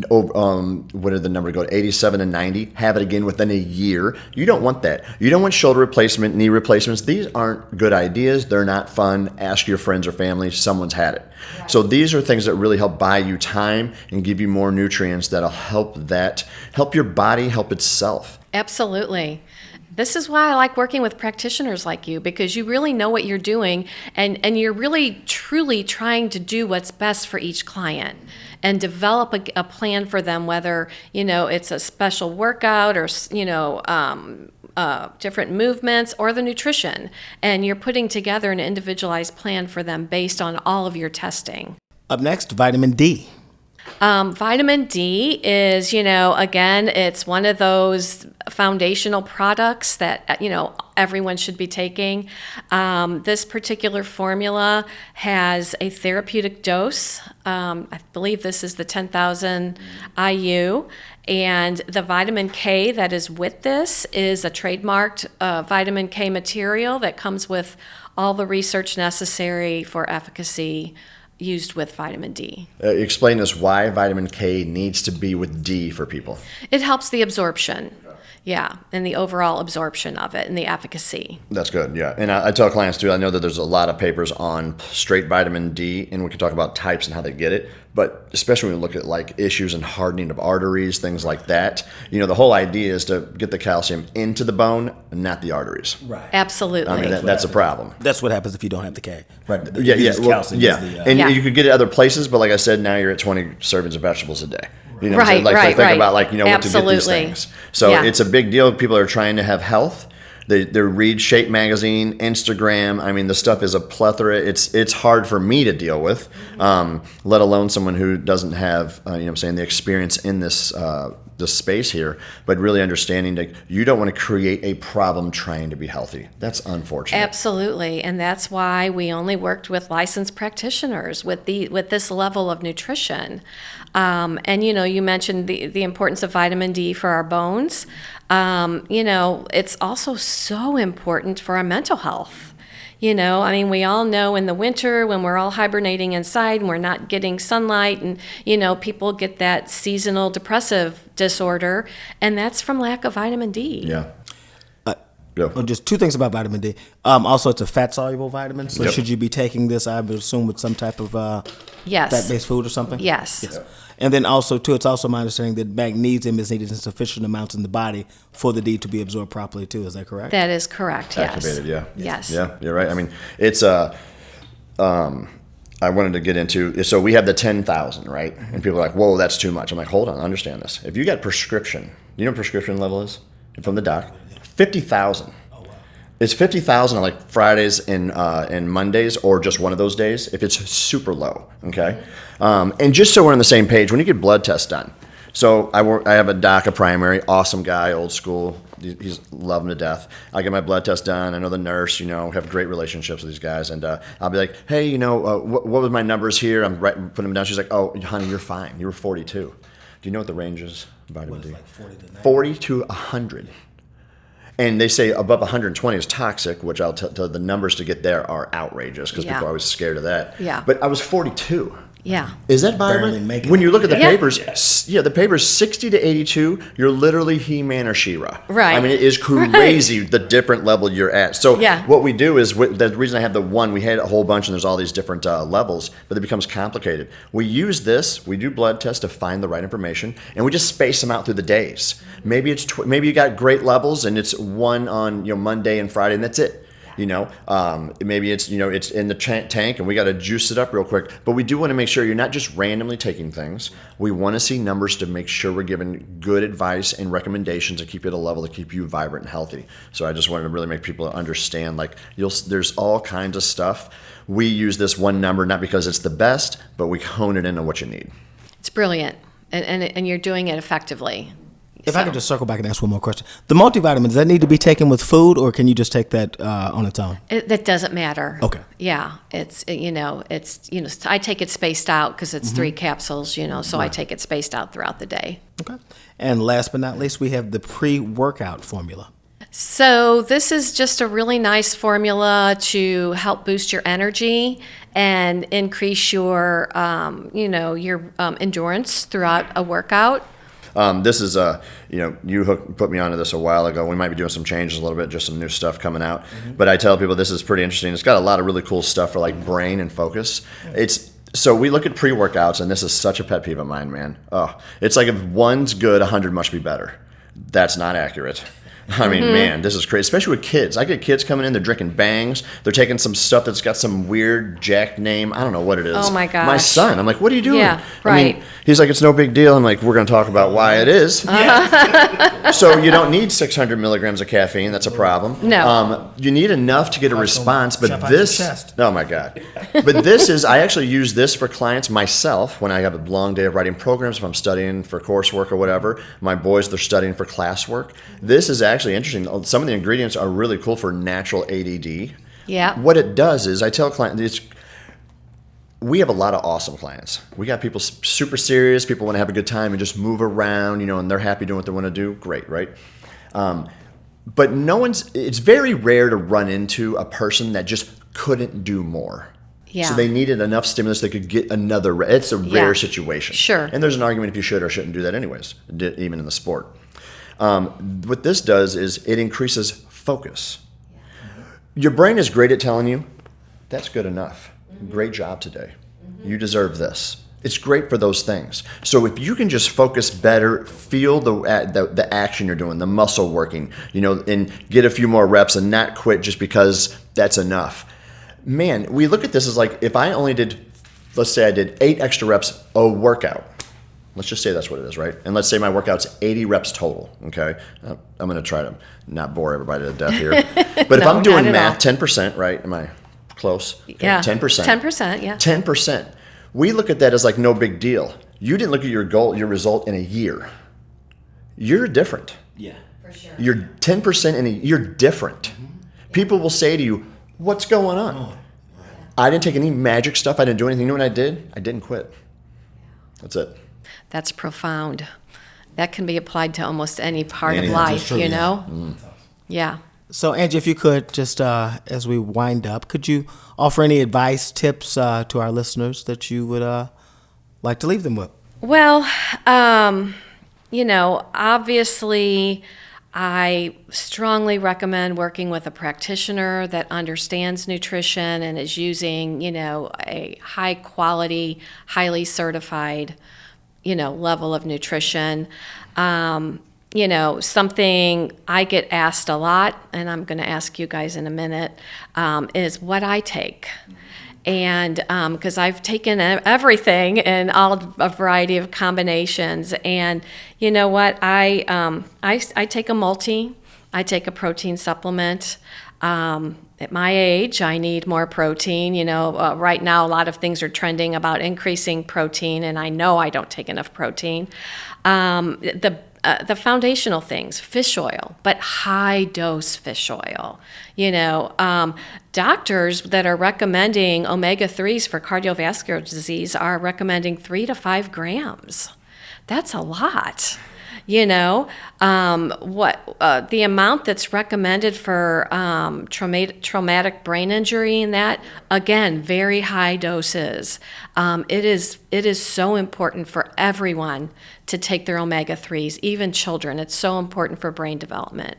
What did the number go? 87 and 90 have it again within a year. You don't want that. You don't want shoulder replacement, knee replacements. These aren't good ideas. They're not fun. Ask your friends or family. Someone's had it. Right. So these are things that really help buy you time and give you more nutrients that'll help your body help itself. Absolutely. This is why I like working with practitioners like you, because you really know what you're doing and you're really truly trying to do what's best for each client and develop a plan for them, whether, it's a special workout or, different movements or the nutrition. And you're putting together an individualized plan for them based on all of your testing. Up next, vitamin D. Vitamin D is, again, it's one of those foundational products that, everyone should be taking. This particular formula has a therapeutic dose. I believe this is the 10,000 IU. And the vitamin K that is with this is a trademarked vitamin K material that comes with all the research necessary for efficacy used with vitamin D. Explain to us why vitamin K needs to be with D for people. It helps the absorption. Yeah, and the overall absorption of it and the efficacy. That's good, yeah. And I tell clients too, I know that there's a lot of papers on straight vitamin D, and we can talk about types and how they get it, but especially when we look at like issues and hardening of arteries, things like that, the whole idea is to get the calcium into the bone, not the arteries. Right. Absolutely. I mean, that's a problem. That's what happens if you don't have the K. Right. Yeah. And Yeah. you could get it other places, but like I said, now you're at 20 servings of vegetables a day. What I'm saying? Right. Think about what to get Absolutely. these things. So it's a big deal. People are trying to have health. They read Shape Magazine, Instagram. I mean, the stuff is a plethora. It's hard for me to deal with, let alone someone who doesn't have the experience in this space here. But really understanding that you don't want to create a problem trying to be healthy. That's unfortunate. Absolutely, and that's why we only worked with licensed practitioners with this level of nutrition. And you mentioned the importance of vitamin D for our bones. It's also so important for our mental health. We all know in the winter when we're all hibernating inside and we're not getting sunlight and, people get that seasonal depressive disorder, and that's from lack of vitamin D. Yeah. Just two things about vitamin D. Also, it's a fat-soluble vitamin, so Yep. should you be taking this, I would assume, with some type of Yes. fat-based food or something? Yes. And then also, too, it's also my understanding that magnesium is needed in sufficient amounts in the body for the D to be absorbed properly, too. Is that correct? That is correct, yes. Activated, yeah. Yes. Yeah, you're right. I mean, it's I wanted to get into, so we have the 10,000, right? And people are like, whoa, that's too much. I'm like, hold on, understand this. If you got prescription, you know what prescription level is from the doc? 50,000. It's 50,000 on like Fridays and Mondays, or just one of those days if it's super low, okay? And just so we're on the same page, when you get blood tests done, so I have a doc, a primary, awesome guy, old school. He's love him to death. I get my blood test done. I know the nurse, have great relationships with these guys. And I'll be like, hey, what was my numbers here? I'm putting them down. She's like, oh, honey, you're fine. You were 42. Do you know what the range is? Vitamin D? Like 40 to 100. And they say above 120 is toxic, which I'll tell the numbers to get there are outrageous because people are always scared of that. Yeah. But I was 42. Yeah. Is that Barely vibrant? making When it. you look at the Yeah. papers, the paper's 60 to 82, you're literally He-Man or She-Ra. Right. I mean, it is crazy the different level you're at. So Yeah. what we do is, the reason I have the one, we had a whole bunch and there's all these different levels, but it becomes complicated. We use this, we do blood tests to find the right information, and we just space them out through the days. Maybe maybe you got great levels and it's one on Monday and Friday and that's it. Maybe it's it's in the tank and we got to juice it up real quick, but we do want to make sure you're not just randomly taking things. We want to see numbers to make sure we're giving good advice and recommendations to keep you at a level to keep you vibrant and healthy. So I just wanted to really make people understand, like, there's all kinds of stuff. We use this one number not because it's the best, but we hone it into what you need. It's brilliant, and you're doing it effectively. If I could just circle back and ask one more question. The multivitamins, does that need to be taken with food, or can you just take that on its own? That doesn't matter. Okay. Yeah, I take it spaced out because it's 3 capsules, so I take it spaced out throughout the day. Okay. And last but not least, we have the pre-workout formula. So this is just a really nice formula to help boost your energy and increase your endurance throughout a workout. This is you put me onto this a while ago. We might be doing some changes a little bit, just some new stuff coming out. But I tell people this is pretty interesting. It's got a lot of really cool stuff for like brain and focus. So we look at pre-workouts, and this is such a pet peeve of mine, man. Oh, it's like if one's good, 100 must be better. That's not accurate. I mean, man, this is crazy, especially with kids. I get kids coming in, they're drinking Bangs. They're taking some stuff that's got some weird jacked name. I don't know what it is. Oh, my gosh. My son, I'm like, what are you doing? Yeah, I right. mean, he's like, it's no big deal. I'm like, we're going to talk about why it is. So you don't need 600 milligrams of caffeine. That's a problem. No. You need enough to get a response, but jump out your this, chest. oh my God. But this is, I actually use this for clients myself when I have a long day of writing programs, if I'm studying for coursework or whatever. My boys, they're studying for classwork. This is actually interesting. Some of the ingredients are really cool for natural ADD. Yeah. What it does is I tell clients, we have a lot of awesome clients. We got people super serious, people want to have a good time and just move around, and they're happy doing what they want to do. Great, right? But it's very rare to run into a person that just couldn't do more. Yeah. So they needed enough stimulus they could get another. It's a rare situation. Sure. And there's an argument if you should or shouldn't do that anyways, even in the sport. What this does is it increases focus. Your brain is great at telling you, that's good enough. Great job today. You deserve this. It's great for those things. So if you can just focus better, feel the action you're doing, the muscle working, and get a few more reps and not quit just because that's enough. Man, we look at this as like, if I only did, let's say I did 8 extra reps a workout. Let's just say that's what it is, right? And let's say my workout's 80 reps total, okay? I'm going to try to not bore everybody to death here. But if I'm doing math, 10%, right? Am I close? Okay, Yeah. 10%. 10%, yeah. 10%. We look at that as like no big deal. You didn't look at your goal, your result in a year. You're different. Yeah. For sure. You're 10% you're different. People will say to you, what's going on? I didn't take any magic stuff. I didn't do anything. You know what I did? I didn't quit. That's it. That's profound. That can be applied to almost any part Anything. of life, That's true, yeah. Yeah. So, Angie, if you could, just as we wind up, could you offer any advice, tips to our listeners that you would like to leave them with? Well, obviously, I strongly recommend working with a practitioner that understands nutrition and is using, a high quality, highly certified, level of nutrition. Something I get asked a lot, and I'm going to ask you guys in a minute, is what I take. And because I've taken everything in a variety of combinations, and you know what, I take a multi, I take a protein supplement. At my age, I need more protein. Right now, a lot of things are trending about increasing protein, and I know I don't take enough protein. The foundational things, fish oil, but high dose fish oil. Doctors that are recommending omega-3s for cardiovascular disease are recommending 3 to 5 grams. That's a lot. You know, the amount that's recommended for traumatic brain injury and that, again, very high doses. It is so important for everyone to take their omega-3s, even children. It's so important for brain development.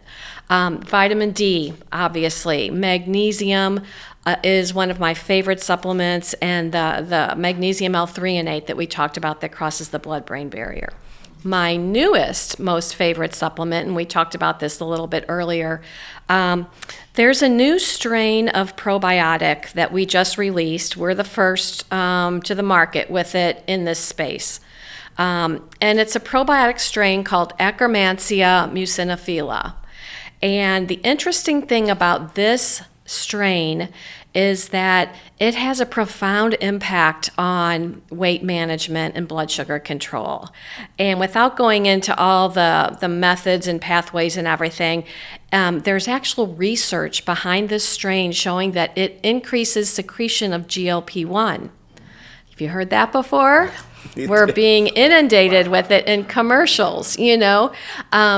Vitamin D, obviously. Magnesium is one of my favorite supplements, and the magnesium L-threonate that we talked about that crosses the blood-brain barrier. My newest, most favorite supplement, and we talked about this a little bit earlier, there's a new strain of probiotic that we just released. We're the first to the market with it in this space. And it's a probiotic strain called Akkermansia muciniphila. And the interesting thing about this strain is that it has a profound impact on weight management and blood sugar control. And without going into all the methods and pathways and everything, there's actual research behind this strain showing that it increases secretion of GLP-1. Have you heard that before? We're being inundated with it in commercials, you know.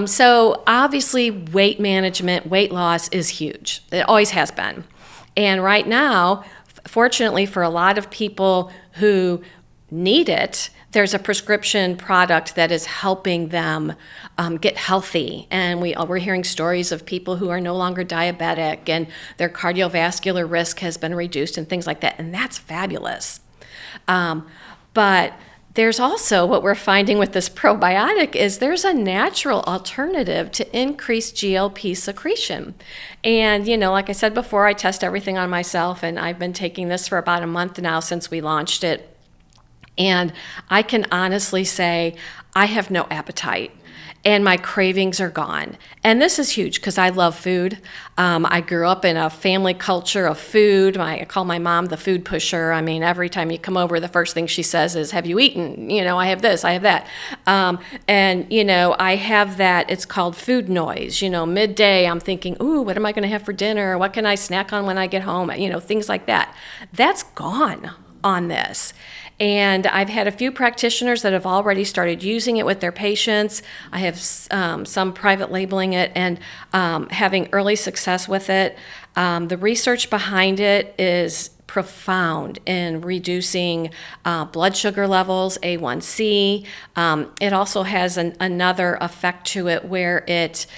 So obviously weight management, weight loss is huge. It always has been. And right now, fortunately for a lot of people who need it, there's a prescription product that is helping them get healthy. And we're hearing stories of people who are no longer diabetic and their cardiovascular risk has been reduced and things like that. And that's fabulous. But there's also what we're finding with this probiotic is there's a natural alternative to increase GLP secretion. And, you know, like I said before, I test everything on myself, and I've been taking this for about a month now since we launched it. And I can honestly say I have no appetite. And my cravings are gone. And this is huge because I love food. I grew up in a family culture of food. I call my mom the food pusher. I mean, every time you come over, the first thing she says is, have you eaten? You know, I have this, I have that. And, you know, I have that, it's called food noise. You know, midday, I'm thinking, ooh, what am I going to have for dinner? What can I snack on when I get home? You know, things like that. That's gone on this. And I've had a few practitioners that have already started using it with their patients. I have some private labeling it and having early success with it. The research behind it is profound in reducing blood sugar levels, A1C. It also has another effect to it where it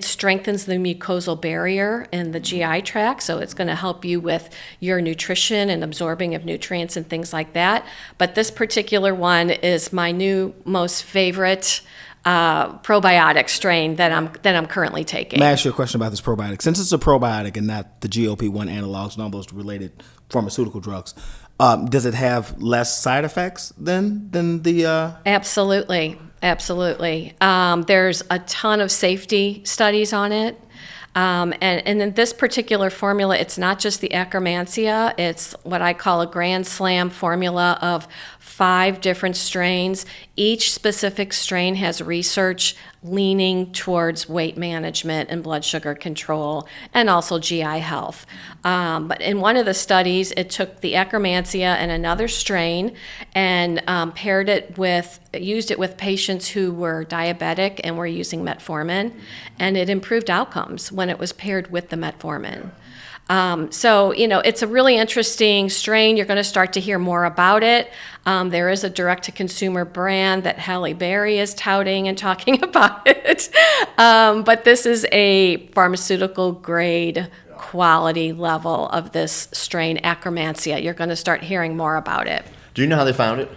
strengthens the mucosal barrier in the GI tract, so it's going to help you with your nutrition and absorbing of nutrients and things like that. But this particular one is my new most favorite probiotic strain that I'm currently taking. May I ask you a question about this probiotic? Since it's a probiotic and not the GLP-1 analogs and all those related pharmaceutical drugs, does it have less side effects than the? Absolutely. There's a ton of safety studies on it. And in this particular formula, it's not just the Akkermansia, it's what I call a grand slam formula of 5 different strains. Each specific strain has research leaning towards weight management and blood sugar control and also GI health. But in one of the studies, it took the Akkermansia and another strain and used it with patients who were diabetic and were using metformin, and it improved outcomes when it was paired with the metformin. So, you know, it's a really interesting strain. You're going to start to hear more about it. There is a direct-to-consumer brand that Halle Berry is touting and talking about it. But this is a pharmaceutical-grade quality level of this strain, Akkermansia. You're going to start hearing more about it. Do you know how they found it?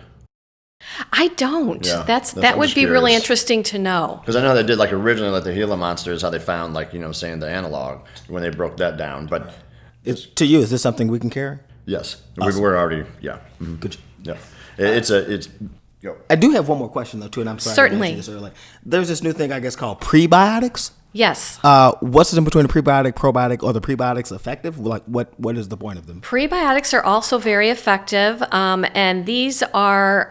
I don't. Yeah, that would be really interesting to know. Because I know they did, like, originally, like the Gila Monster is how they found, like, you know, saying the analog when they broke that down. But to you, is this something we can carry? yes, Awesome. we're already, yeah. Mm-hmm. Good. Yeah. It's. I do have one more question though too, and I'm sorry Certainly. I mentioned this earlier. There's this new thing I guess called prebiotics. Yes. What's the difference between a prebiotic, probiotic, or the prebiotics effective? Like, what is the point of them? Prebiotics are also very effective, and these are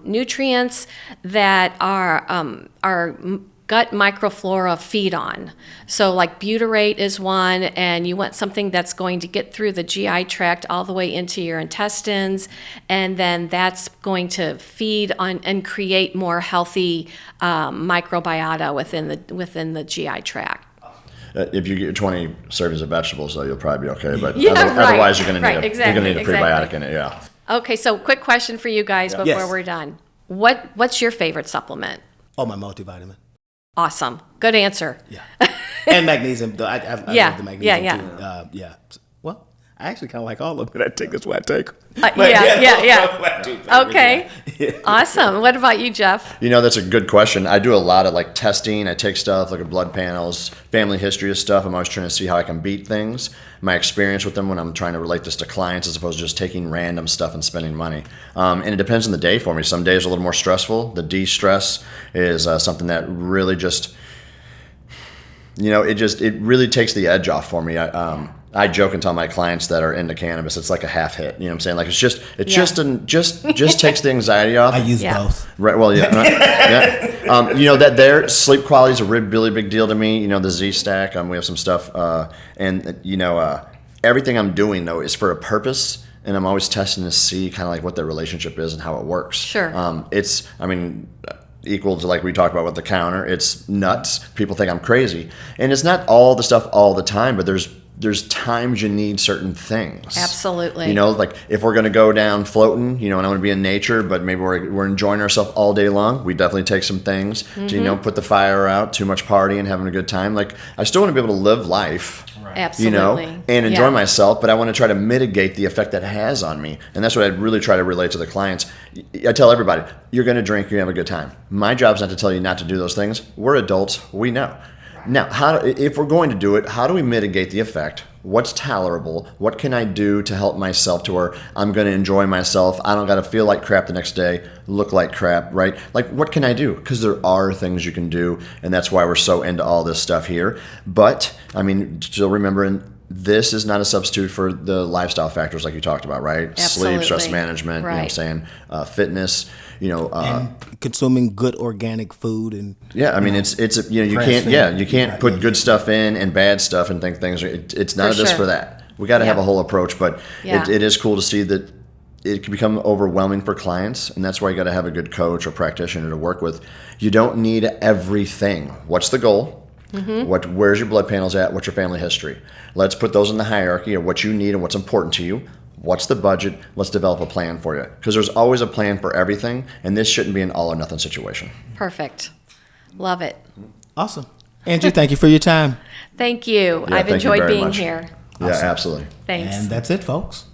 nutrients that are going gut microflora feed on. So like butyrate is one, and you want something that's going to get through the GI tract all the way into your intestines, and then that's going to feed on and create more healthy microbiota within the GI tract. If you get 20 servings of vegetables, though, you'll probably be okay. But Yeah, otherwise, right, you're going to need a prebiotic in it. Yeah. Okay, so quick question for you guys before Yes. we're done. What's your favorite supplement? Oh, my multivitamin. Awesome. Good answer. Yeah. And magnesium. I Yeah, love the magnesium yeah. too. Yeah. Well, I actually kind of like all of them. I take this what I take. Yeah. Okay. Awesome. What about you, Jeff? That's a good question. I do a lot of like testing. I take stuff like blood panels, family history of stuff. I'm always trying to see how I can beat things. My experience with them when I'm trying to relate this to clients as opposed to just taking random stuff and spending money. And it depends on the day for me. Some days are a little more stressful. The de-stress is something that really just, it really takes the edge off for me. I joke and tell my clients that are into cannabis, it's like a half hit. You know what I'm saying? Like just takes the anxiety off. I use both. Right. Well, yeah. Yeah. That their sleep quality is a really big deal to me. The Z stack. We have some stuff, everything I'm doing though is for a purpose, and I'm always testing to see kind of like what their relationship is and how it works. Sure. Equal to like we talked about with the counter. It's nuts. People think I'm crazy, and it's not all the stuff all the time, but there's times you need certain things. Absolutely. Like if we're going to go down floating, and I want to be in nature, but maybe we're enjoying ourselves all day long, we definitely take some things to, put the fire out, too much partying, having a good time. Like I still want to be able to live life, right. Absolutely. And enjoy myself, but I want to try to mitigate the effect that it has on me. And that's what I really try to relate to the clients. I tell everybody, you're going to drink, you have a good time. My job's not to tell you not to do those things. We're adults. We know. Now, if we're going to do it, how do we mitigate the effect? What's tolerable? What can I do to help myself to where I'm going to enjoy myself? I don't got to feel like crap the next day, look like crap, right? Like, what can I do? Because there are things you can do, and that's why we're so into all this stuff here. But, still remembering, this is not a substitute for the lifestyle factors like you talked about, right? Absolutely. Sleep, stress management, right. You know what I'm saying? Fitness, and consuming good organic food and you can't put good stuff in and bad stuff and think things are, it's none of this for that. We got to have a whole approach, but it is cool to see that it can become overwhelming for clients, and that's why you got to have a good coach or practitioner to work with. You don't need everything. What's the goal? Mm-hmm. Where's your blood panels at? What's your family history? Let's put those in the hierarchy of what you need and what's important to you. What's the budget? Let's develop a plan for you. Because there's always a plan for everything, and this shouldn't be an all or nothing situation. Perfect. Love it. Awesome. Angie, thank you for your time. Thank you. Yeah, I've thank you enjoyed very being much. here. Yeah, absolutely. Thanks. And that's it, folks.